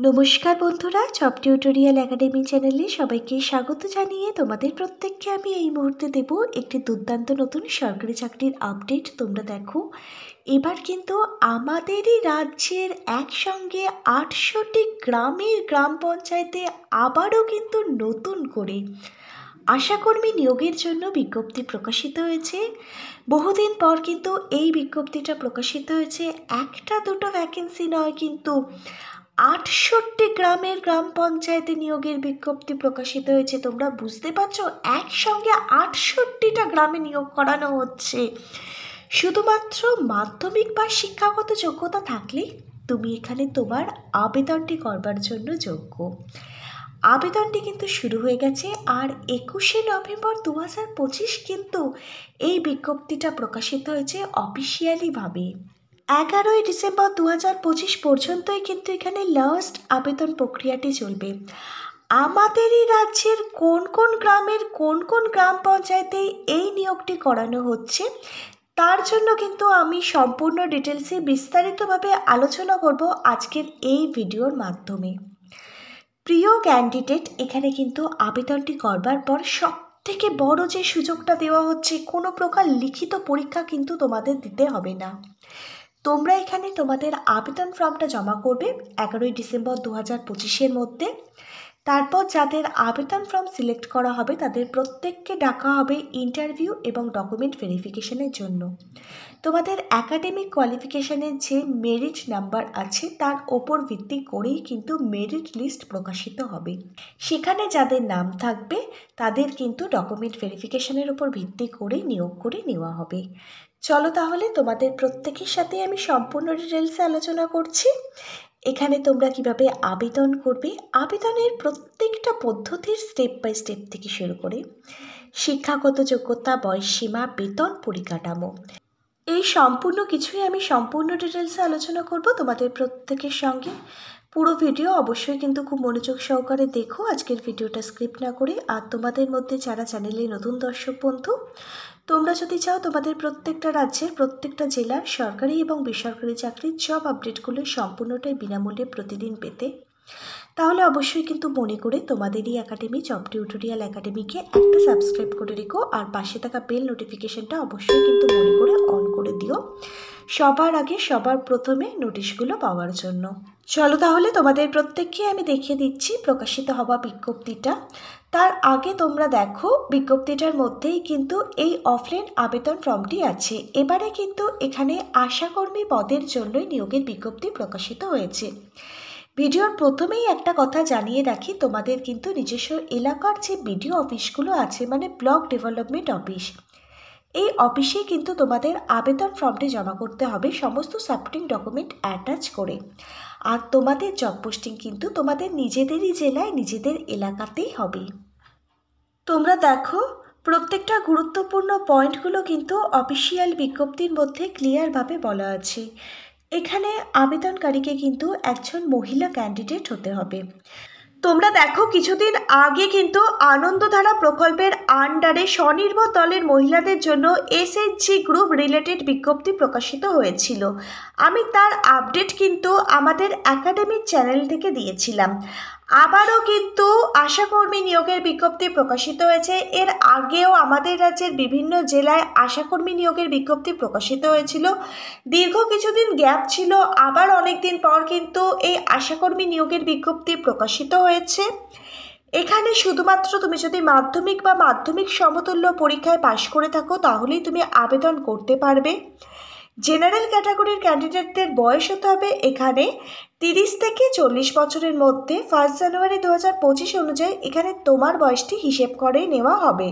নমস্কার বন্ধুরা, job tutorial academy চ্যানেলে সবাইকে স্বাগত জানিয়ে তোমাদের প্রত্যেককে আমি এই মুহূর্তে দেব একটি দুর্দান্ত নতুন সরকারি চাকরির আপডেট। তোমরা দেখো, এবার কিন্তু আমাদেরই রাজ্যের একসঙ্গে 800টি গ্রাম পঞ্চায়েতে আবারও কিন্তু নতুন করে আশাকর্মী নিয়োগের জন্য বিজ্ঞপ্তি প্রকাশিত হয়েছে। বহুদিন পর কিন্তু এই বিজ্ঞপ্তিটা প্রকাশিত হয়েছে। একটা দুটো ভ্যাকেন্সি নয়, কিন্তু 68টি গ্রাম পঞ্চায়েতে নিয়োগের বিজ্ঞপ্তি প্রকাশিত হয়েছে। তোমরা বুঝতে পারছো, একসঙ্গে 68টা গ্রামে নিয়োগ করানো হচ্ছে। শুধুমাত্র মাধ্যমিক বা শিক্ষাগত যোগ্যতা থাকলে তুমি এখানে তোমার আবেদনটি করবার জন্য যোগ্য। আবেদনটি কিন্তু শুরু হয়ে গেছে, আর 21শে নভেম্বর 2025 কিন্তু এই বিজ্ঞপ্তিটা প্রকাশিত হয়েছে অফিসিয়ালিভাবে। 11ই ডিসেম্বর 2025 পর্যন্তই কিন্তু এখানে লাস্ট আবেদন প্রক্রিয়াটি চলবে। আমাদেরই রাজ্যের কোন কোন গ্রাম পঞ্চায়েতে এই নিয়োগটি করানো হচ্ছে তার জন্য কিন্তু আমি সম্পূর্ণ ডিটেলসে বিস্তারিতভাবে আলোচনা করব আজকের এই ভিডিওর মাধ্যমে। প্রিয় ক্যান্ডিডেট, এখানে কিন্তু আবেদনটি করবার পর সবথেকে বড় যে সুযোগটা দেওয়া হচ্ছে, কোনো প্রকার লিখিত পরীক্ষা কিন্তু তোমাদের দিতে হবে না। তোমরা এখানে তোমাদের আবেদন ফর্মটা জমা করবে 11ই ডিসেম্বর 2025-এর মধ্যে। তারপর যাদের আবেদন ফর্ম সিলেক্ট করা হবে তাদের প্রত্যেককে ডাকা হবে ইন্টারভিউ এবং ডকুমেন্ট ভেরিফিকেশনের জন্য। তোমাদের একাডেমিক কোয়ালিফিকেশনের যে মেরিট নাম্বার আছে তার ওপর ভিত্তি করেই কিন্তু মেরিট লিস্ট প্রকাশিত হবে। সেখানে যাদের নাম থাকবে তাদের কিন্তু ডকুমেন্ট ভেরিফিকেশনের ওপর ভিত্তি করে নিয়োগ করে নেওয়া হবে। চলো তাহলে তোমাদের প্রত্যেকের সাথে আমি সম্পূর্ণ ডিটেলসে আলোচনা করছি। এখানে তোমরা কিভাবে আবেদন করবে, আবেদনের প্রত্যেকটা পদ্ধতির স্টেপ বাই স্টেপ থেকে শুরু করে শিক্ষাগত যোগ্যতা, বয়সসীমা, বেতন, পরিকাঠামো, এই সম্পূর্ণ কিছুই আমি সম্পূর্ণ ডিটেলসে আলোচনা করব তোমাদের প্রত্যেকের সঙ্গে। পুরো ভিডিও অবশ্যই কিন্তু খুব মনোযোগ সহকারে দেখো, আজকের ভিডিওটা স্ক্রিপ্ট না করে। আর তোমাদের মধ্যে যারা চ্যানেলে নতুন দর্শক বন্ধু, তোমরা যদি চাও তোমাদের প্রত্যেকটা রাজ্যের প্রত্যেকটা জেলার সরকারি এবং বেসরকারি চাকরির জব আপডেটগুলো সম্পূর্ণটাই বিনামূল্যে প্রতিদিন পেতে, তাহলে অবশ্যই কিন্তু মনে করে তোমাদেরই একাডেমি জব টিউটোরিয়াল একাডেমিকে একটা সাবস্ক্রাইব করে রেখো, আর পাশে থাকা বেল নোটিফিকেশনটা অবশ্যই কিন্তু মনে করে অন করে দিও, সবার আগে সবার প্রথমে নোটিশগুলো পাওয়ার জন্য। চলো তাহলে তোমাদের প্রত্যেককে আমি দেখিয়ে দিচ্ছি প্রকাশিত হওয়া বিজ্ঞপ্তিটা। তার আগে তোমরা দেখো, বিজ্ঞপ্তিটার মধ্যেই কিন্তু এই অফলাইন আবেদন ফর্মটি আছে। এবারে কিন্তু এখানে আশাকর্মী পদের জন্যই নিয়োগের বিজ্ঞপ্তি প্রকাশিত হয়েছে। ভিডিওর প্রথমেই একটা কথা জানিয়ে রাখি, তোমাদের কিন্তু নিজস্ব এলাকার যে বিডিও অফিসগুলো আছে, মানে ব্লক ডেভেলপমেন্ট অফিস, এই অফিসে কিন্তু তোমাদের আবেদন ফর্মটি জমা করতে হবে সমস্ত সাপোর্টিং ডকুমেন্ট অ্যাটাচ করে। আর তোমাদের জব পোস্টিং কিন্তু তোমাদের নিজেদেরই জেলায় নিজেদের এলাকাতেই হবে। তোমরা দেখো, প্রত্যেকটা গুরুত্বপূর্ণ পয়েন্টগুলো কিন্তু অফিসিয়াল বিজ্ঞপ্তির মধ্যে ক্লিয়ারভাবে বলা আছে। এখানে আবেদনকারীকে কিন্তু একজন মহিলা ক্যান্ডিডেট হতে হবে। তোমরা দেখো, কিছুদিন আগে কিন্তু আনন্দধারা প্রকল্পের আন্ডারে স্বনির্ভর দলের মহিলাদের জন্য এসএইচজি গ্রুপ রিলেটেড বিজ্ঞপ্তি প্রকাশিত হয়েছিল। আমি তার আপডেট কিন্তু আমাদের একাডেমিক চ্যানেল থেকে দিয়েছিলাম। আবারও কিন্তু আশাকর্মী নিয়োগের বিজ্ঞপ্তি প্রকাশিত হয়েছে। এর আগেও আমাদের রাজ্যের বিভিন্ন জেলায় আশাকর্মী নিয়োগের বিজ্ঞপ্তি প্রকাশিত হয়েছিল। দীর্ঘ কিছুদিন গ্যাপ ছিল, আবার অনেক দিন পর কিন্তু এই আশাকর্মী নিয়োগের বিজ্ঞপ্তি প্রকাশিত হয়েছে। এখানে শুধুমাত্র তুমি যদি মাধ্যমিক বা মাধ্যমিক সমতুল্য পরীক্ষায় পাশ করে থাকো তাহলেই তুমি আবেদন করতে পারবে। জেনারেল ক্যাটাগরির ক্যান্ডিডেটদের বয়স হতে হবে এখানে 30 থেকে 40 বছরের মধ্যে। 1 জানুয়ারি 2025 অনুযায়ী এখানে তোমার বয়সটি হিসেব করে নেওয়া হবে।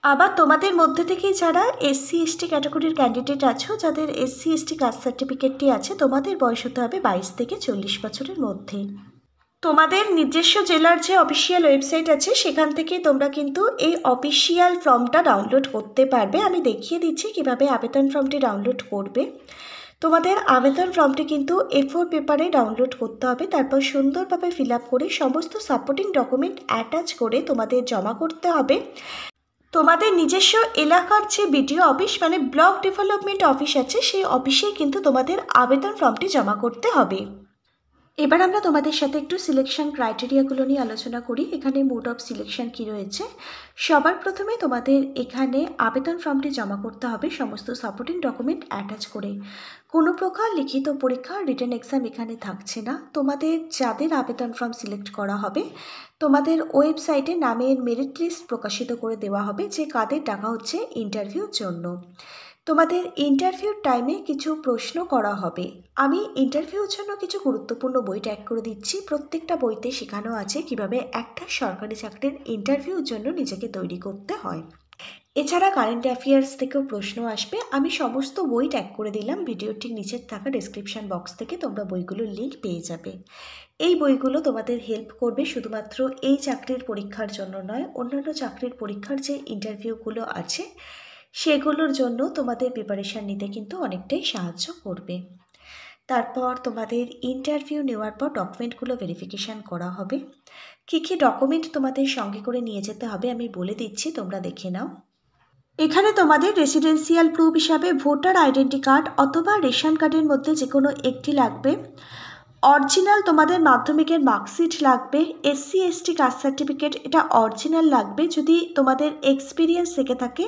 আবার তোমাদের মধ্যে থেকে যারা SC/ST ক্যাটাগরির ক্যান্ডিডেট আছো, যাদের SC/ST কাস্ট সার্টিফিকেটটি আছে, তোমাদের বয়স হতে হবে 22 থেকে 40 বছরের মধ্যে। তোমাদের নিজস্ব জেলার যে অফিসিয়াল ওয়েবসাইট আছে সেখান থেকে তোমরা কিন্তু এই অফিসিয়াল ফর্মটা ডাউনলোড করতে পারবে। আমি দেখিয়ে দিচ্ছি কিভাবে আবেদন ফর্মটি ডাউনলোড করবে। তোমাদের আবেদন ফর্মটি কিন্তু A4 পেপারে ডাউনলোড করতে হবে। তারপর সুন্দরভাবে ফিল আপ করে সমস্ত সাপোর্টিং ডকুমেন্ট অ্যাটাচ করে তোমাদের জমা করতে হবে তোমাদের নিজস্ব এলাকার যে বিডিও অফিস, মানে ব্লক ডেভেলপমেন্ট অফিস আছে, সেই অফিসেই কিন্তু তোমাদের আবেদন ফর্মটি জমা করতে হবে। এবার আমরা তোমাদের সাথে একটু সিলেকশন ক্রাইটেরিয়াগুলো নিয়ে আলোচনা করি। এখানে মোড অফ সিলেকশন কী রয়েছে। সবার প্রথমে তোমাদের এখানে আবেদন ফর্মটি জমা করতে হবে সমস্ত সাপোর্টিং ডকুমেন্ট অ্যাটাচ করে। কোনো প্রকার লিখিত পরীক্ষা রিটেন এক্সাম এখানে থাকছে না। তোমাদের যাদের আবেদন ফর্ম সিলেক্ট করা হবে তোমাদের ওয়েবসাইটে নামের মেরিট লিস্ট প্রকাশিত করে দেওয়া হবে যে কাদের ডাকা হচ্ছে ইন্টারভিউর জন্য। তোমাদের ইন্টারভিউর টাইমে কিছু প্রশ্ন করা হবে। আমি ইন্টারভিউর জন্য কিছু গুরুত্বপূর্ণ বই ট্যাগ করে দিচ্ছি। প্রত্যেকটা বইতে শেখানো আছে কিভাবে একটা সরকারি চাকরির ইন্টারভিউর জন্য নিজেকে তৈরি করতে হয়। এছাড়া কারেন্ট অ্যাফেয়ার্স থেকেও প্রশ্ন আসবে। আমি সমস্ত বই ট্যাগ করে দিলাম ভিডিওর ঠিক নিচের থাকা ডেসক্রিপশন বক্স থেকে, তোমরা বইগুলোর লিঙ্ক পেয়ে যাবে। এই বইগুলো তোমাদের হেল্প করবে শুধুমাত্র এই চাকরির পরীক্ষার জন্য নয়, অন্যান্য চাকরির পরীক্ষার যে ইন্টারভিউগুলো আছে সেগুলোর জন্য তোমাদের প্রিপারেশান নিতে কিন্তু অনেকটাই সাহায্য করবে। তারপর তোমাদের ইন্টারভিউ নেওয়ার পর ডকুমেন্টগুলো ভেরিফিকেশান করা হবে। কী কী ডকুমেন্ট তোমাদের সঙ্গে করে নিয়ে যেতে হবে আমি বলে দিচ্ছি, তোমরা দেখে নাও। এখানে তোমাদের রেসিডেন্সিয়াল প্রুফ হিসাবে ভোটার আইডেন্টি কার্ড অথবা রেশন কার্ডের মধ্যে যে কোনো একটি লাগবে। অরিজিনাল তোমাদের মাধ্যমিকের মার্কশিট লাগবে। এসসি এসটি কাস্ট সার্টিফিকেট এটা অরিজিনাল লাগবে। যদি তোমাদের এক্সপিরিয়েন্স থেকে থাকে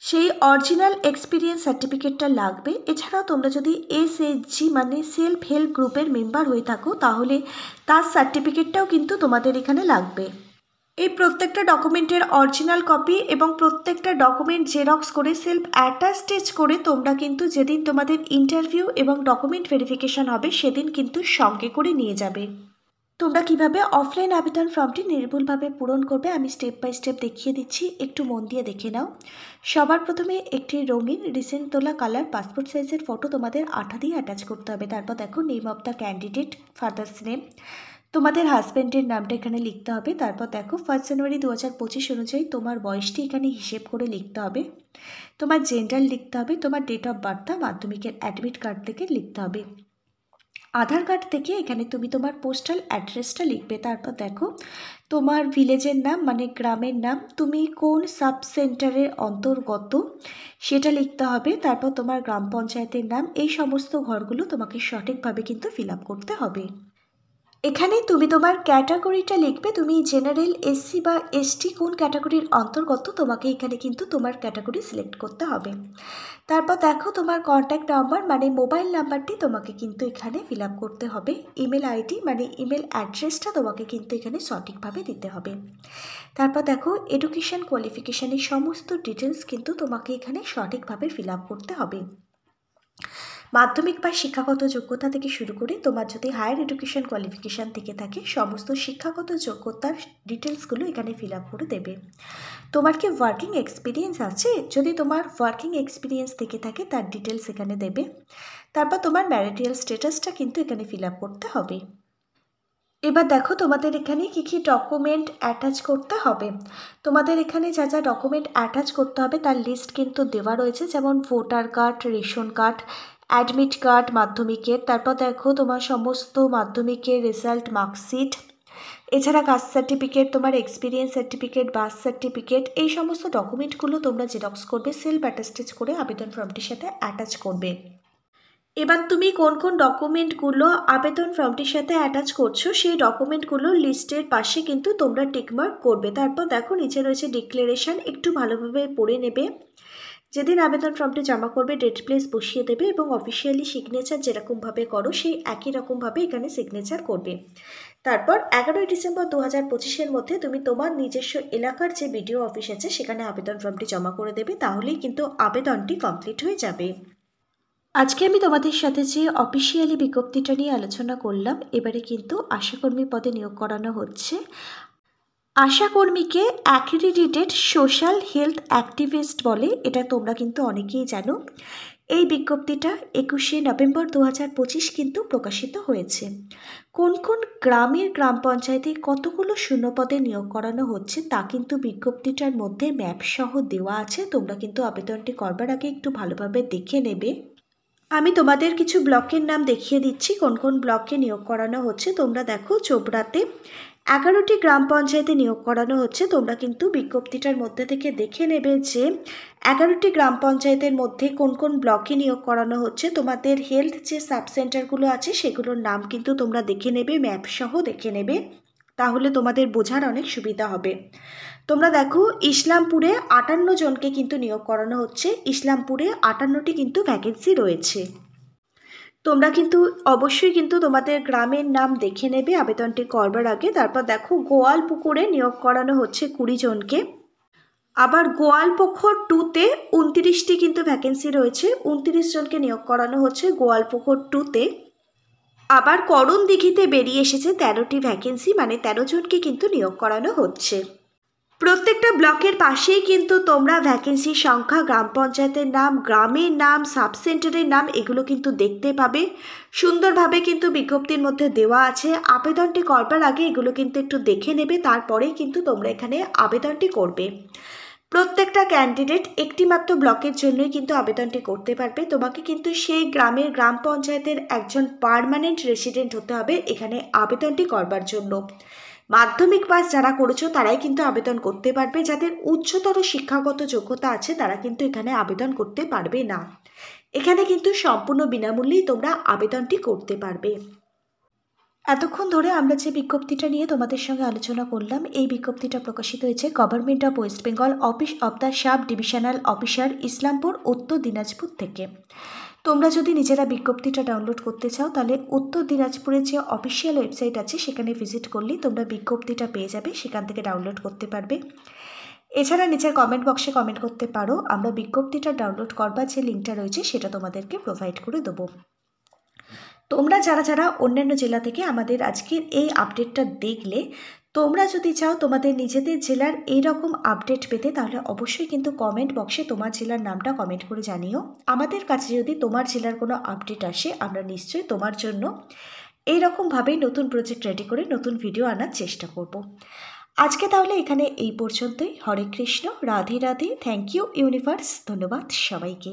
সেই অরিজিনাল এক্সপিরিয়েন্স সার্টিফিকেটটা লাগবে। এছাড়াও তোমরা যদি এসএইচজি মানে সেলফ হেল্প গ্রুপের মেম্বার হয়ে থাকো তাহলে তার সার্টিফিকেটটাও কিন্তু তোমাদের এখানে লাগবে। এই প্রত্যেকটা ডকুমেন্টের অরিজিনাল কপি এবং প্রত্যেকটা ডকুমেন্ট জেরক্স করে সেলফ অ্যাটাস্টেজ করে তোমরা কিন্তু যেদিন তোমাদের ইন্টারভিউ এবং ডকুমেন্ট ভেরিফিকেশান হবে সেদিন কিন্তু সঙ্গে করে নিয়ে যাবে। তোমরা কিভাবে অফলাইন আবেদন ফর্মটি নির্ভুলভাবে পূরণ করবে আমি স্টেপ বাই স্টেপ দেখিয়ে দিচ্ছি, একটু মন দিয়ে দেখে নাও। সবার প্রথমে একটি রঙিন রিসেন্ট তোলা কালার পাসপোর্ট সাইজের ফটো তোমাদের আঠা দিয়ে অ্যাটাচ করতে হবে। তারপর দেখো name of the candidate, father's name, তোমাদের হাজব্যান্ডের নামটা এখানে লিখতে হবে। তারপর দেখো 1 জানুয়ারি 2025 অনুযায়ী তোমার বয়সটি এখানে হিসেব করে লিখতে হবে। তোমার জেন্ডার লিখতে হবে। তোমার ডেট অফ বার্থটা মাধ্যমিকের অ্যাডমিট কার্ড থেকে লিখতে হবে। আধার কার্ড থেকে এখানে তুমি তোমার পোস্টাল অ্যাড্রেসটা লিখবে। তারপর দেখো তোমার ভিলেজের নাম মানে গ্রামের নাম, তুমি কোন সাব সেন্টারের অন্তর্গত সেটা লিখতে হবে। তারপর তোমার গ্রাম পঞ্চায়েতের নাম। এই সমস্ত ঘরগুলো তোমাকে সঠিকভাবে কিন্তু ফিল আপ করতে হবে। এখানে তুমি তোমার ক্যাটাগরিটা লিখবে। তুমি জেনারেল, এসসি বা এসটি কোন ক্যাটাগরির অন্তর্গত তোমাকে এখানে কিন্তু তোমার ক্যাটাগরি সিলেক্ট করতে হবে। তারপর দেখো তোমার কন্ট্যাক্ট নাম্বার মানে মোবাইল নাম্বারটি তোমাকে কিন্তু এখানে ফিল আপ করতে হবে। ইমেল আইডি মানে ইমেল অ্যাড্রেসটা তোমাকে কিন্তু এখানে সঠিকভাবে দিতে হবে। তারপর দেখো এডুকেশান কোয়ালিফিকেশানের সমস্ত ডিটেলস কিন্তু তোমাকে এখানে সঠিকভাবে ফিল আপ করতে হবে। মাধ্যমিক বা শিক্ষাগত যোগ্যতা থেকে শুরু করে তোমার যদি হায়ার এডুকেশন কোয়ালিফিকেশান থেকে থাকে সমস্ত শিক্ষাগত যোগ্যতার ডিটেলসগুলো এখানে ফিল আপ করে দেবে। তোমার কি ওয়ার্কিং এক্সপিরিয়েন্স আছে? যদি তোমার ওয়ার্কিং এক্সপিরিয়েন্স থেকে থাকে তার ডিটেলস এখানে দেবে। তারপর তোমার ম্যারিটাল স্ট্যাটাসটা কিন্তু এখানে ফিল আপ করতে হবে। এবার দেখো তোমাদের এখানে কী কী ডকুমেন্ট অ্যাটাচ করতে হবে। তোমাদের এখানে যা যা ডকুমেন্ট অ্যাটাচ করতে হবে তার লিস্ট কিন্তু দেওয়া রয়েছে, যেমন voter card, ration card, admit card মাধ্যমিকের। তারপর দেখো তোমার সমস্ত মাধ্যমিকের রেজাল্ট, মার্কশিট, এছাড়া কাস্ট সার্টিফিকেট, তোমার এক্সপিরিয়েন্স সার্টিফিকেট, বার্থ সার্টিফিকেট, এই সমস্ত ডকুমেন্টগুলো তোমরা জেরক্স করবে, সেলফ অ্যাটাস্টেজ করে আবেদন ফর্মটির সাথে অ্যাটাচ করবে। এবার তুমি কোন কোন ডকুমেন্টগুলো আবেদন ফর্মটির সাথে অ্যাটাচ করছো সেই ডকুমেন্টগুলো লিস্টের পাশে কিন্তু তোমরা টিকমার্ক করবে। তারপর দেখো নিচে রয়েছে ডিক্লারেশন, একটু ভালোভাবে পড়ে নেবে। যেদিন আবেদন ফর্মটি জমা করবে ডেট প্লেস বসিয়ে দেবে এবং অফিসিয়ালি সিগনেচার যেরকমভাবে করো সেই একই রকমভাবে এখানে সিগনেচার করবে। তারপর 11ই ডিসেম্বর 2025-এর মধ্যে তুমি তোমার নিজস্ব এলাকার যে বিডিও অফিস আছে সেখানে আবেদন ফর্মটি জমা করে দেবে, তাহলেই কিন্তু আবেদনটি কমপ্লিট হয়ে যাবে। আজকে আমি তোমাদের সাথে যে অফিসিয়ালি বিজ্ঞপ্তিটা নিয়ে আলোচনা করলাম, এবারে কিন্তু আশাকর্মী পদে নিয়োগ করানো হচ্ছে। আশাকর্মীকে অ্যাক্রিডিটেড সোশ্যাল হেলথ অ্যাক্টিভিস্ট বলে, এটা তোমরা কিন্তু অনেকেই জানো। এই বিজ্ঞপ্তিটা 21শে নভেম্বর 2025 কিন্তু প্রকাশিত হয়েছে। কোন কোন গ্রামের গ্রাম পঞ্চায়েতে কতগুলো শূন্যপদে নিয়োগ করানো হচ্ছে তা কিন্তু বিজ্ঞপ্তিটার মধ্যে ম্যাপ সহ দেওয়া আছে। তোমরা কিন্তু আবেদনটি করবার আগে একটু ভালোভাবে দেখে নেবে। আমি তোমাদের কিছু ব্লকের নাম দেখিয়ে দিচ্ছি কোন কোন ব্লকে নিয়োগ করানো হচ্ছে। তোমরা দেখো চোপড়াতে 11টি গ্রাম পঞ্চায়েতে নিয়োগ করানো হচ্ছে। তোমরা কিন্তু বিজ্ঞপ্তিটার মধ্যে থেকে দেখে নেবে যে 11টি গ্রাম পঞ্চায়েতের মধ্যে কোন কোন ব্লকে নিয়োগ করানো হচ্ছে। তোমাদের হেলথ যে সাব সেন্টারগুলো আছে সেগুলোর নাম কিন্তু তোমরা দেখে নেবে, ম্যাপ সহ দেখে নেবে, তাহলে তোমাদের বোঝার অনেক সুবিধা হবে। তোমরা দেখো ইসলামপুরে 58 জনকে কিন্তু নিয়োগ করানো হচ্ছে। ইসলামপুরে 58টি কিন্তু ভ্যাকেন্সি রয়েছে। তোমরা কিন্তু অবশ্যই কিন্তু তোমাদের গ্রামের নাম দেখে নেবে আবেদনটি করবার আগে। তারপর দেখো গোয়ালপুকুরে নিয়োগ করানো হচ্ছে 20 জনকে। আবার গোয়ালপুকুর 2তে 29টি কিন্তু ভ্যাকেন্সি রয়েছে, 29 জনকে নিয়োগ করানো হচ্ছে গোয়ালপুকুর 2তে। আবার করণদিঘিতে বেরিয়ে এসেছে 13টি ভ্যাকেন্সি, মানে 13 জনকে কিন্তু নিয়োগ করানো হচ্ছে। প্রত্যেকটা ব্লকের পাশেই কিন্তু তোমরা ভ্যাকেন্সির সংখ্যা, গ্রাম পঞ্চায়েতের নাম, গ্রামের নাম, সাব সেন্টারের নাম এগুলো কিন্তু দেখতে পাবে। সুন্দরভাবে কিন্তু বিজ্ঞপ্তির মধ্যে দেওয়া আছে। আবেদনটি করবার আগে এগুলো কিন্তু একটু দেখে নেবে, তারপরেই কিন্তু তোমরা এখানে আবেদনটি করবে। প্রত্যেকটা ক্যান্ডিডেট একটি মাত্র ব্লকের জন্যই কিন্তু আবেদনটি করতে পারবে। তোমাকে কিন্তু সেই গ্রামের গ্রাম পঞ্চায়েতের একজন পার্মানেন্ট রেসিডেন্ট হতে হবে এখানে আবেদনটি করবার জন্য। মাধ্যমিক পাস যারা করেছো তারাই কিন্তু আবেদন করতে পারবে। যাদের উচ্চতর শিক্ষাগত যোগ্যতা আছে তারা কিন্তু এখানে আবেদন করতে পারবে না। এখানে কিন্তু সম্পূর্ণ বিনামূল্যেই তোমরা আবেদনটি করতে পারবে। এতক্ষণ ধরে আমরা যে বিজ্ঞপ্তিটা নিয়ে তোমাদের সঙ্গে আলোচনা করলাম, এই বিজ্ঞপ্তিটা প্রকাশিত হয়েছে government of West Bengal, office of the sub divisional officer, Islampur, উত্তর দিনাজপুর থেকে। তোমরা যদি নিজেরা বিজ্ঞপ্তিটা ডাউনলোড করতে চাও তাহলে উত্তর দিনাজপুরের যে অফিসিয়াল ওয়েবসাইট আছে সেখানে ভিজিট করলেই তোমরা বিজ্ঞপ্তিটা পেয়ে যাবে, সেখান থেকে ডাউনলোড করতে পারবে। এছাড়া নিচের কমেন্ট বক্সে কমেন্ট করতে পারো, আমরা বিজ্ঞপ্তিটা ডাউনলোড করবার যে লিঙ্কটা রয়েছে সেটা তোমাদেরকে প্রোভাইড করে দেবো। তোমরা যারা যারা অন্যান্য জেলা থেকে আমাদের আজকের এই আপডেটটা দেখলে, তোমরা যদি চাও তোমাদের নিজেদের জেলার এই রকম আপডেট পেতে তাহলে অবশ্যই কিন্তু কমেন্ট বক্সে তোমার জেলার নামটা কমেন্ট করে জানিও। আমাদের কাছে যদি তোমার জেলার কোনো আপডেট আসে আমরা নিশ্চয়ই তোমার জন্য এইরকমভাবেই নতুন প্রজেক্ট রেডি করে নতুন ভিডিও আনার চেষ্টা করব। আজকে তাহলে এখানে এই পর্যন্তই। Hare Krishna, Radhe Radhe, thank you universe, ধন্যবাদ সবাইকে।